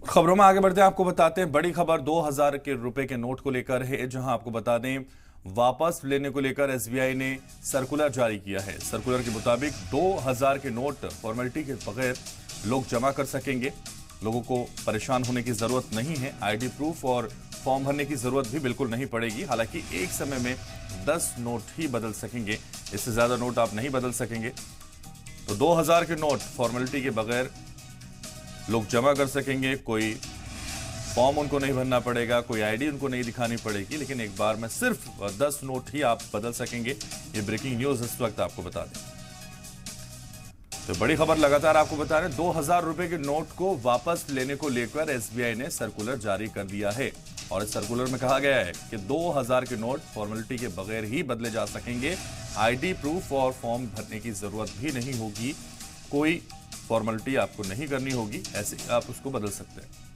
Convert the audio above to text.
खबरों में आगे बढ़ते हैं, आपको बताते हैं बड़ी खबर 2000 के रुपए के नोट को लेकर है, जहां आपको बता दें वापस लेने को लेकर एसबीआई ने सर्कुलर जारी किया है। सर्कुलर के मुताबिक 2000 के नोट फॉर्मेलिटी के बगैर लोग जमा कर सकेंगे। लोगों को परेशान होने की जरूरत नहीं है। आईडी प्रूफ और फॉर्म भरने की जरूरत भी बिल्कुल नहीं पड़ेगी। हालांकि एक समय में 10 नोट ही बदल सकेंगे, इससे ज्यादा नोट आप नहीं बदल सकेंगे। तो 2000 के नोट फॉर्मेलिटी के बगैर लोग जमा कर सकेंगे। कोई फॉर्म उनको नहीं भरना पड़ेगा, कोई आईडी उनको नहीं दिखानी पड़ेगी, लेकिन एक बार में सिर्फ 10 नोट ही आप बदल सकेंगे। ये ब्रेकिंग न्यूज इस वक्त आपको बता दें। तो बड़ी खबर लगातार आपको बता रहे हैं, 2000 रुपए के नोट को वापस लेने को लेकर एसबीआई ने सर्कुलर जारी कर दिया है। और इस सर्कुलर में कहा गया है कि 2000 के नोट फॉर्मेलिटी के बगैर ही बदले जा सकेंगे। आईडी प्रूफ और फॉर्म भरने की जरूरत भी नहीं होगी। कोई फॉर्मेलिटी आपको नहीं करनी होगी, ऐसे आप उसको बदल सकते हैं।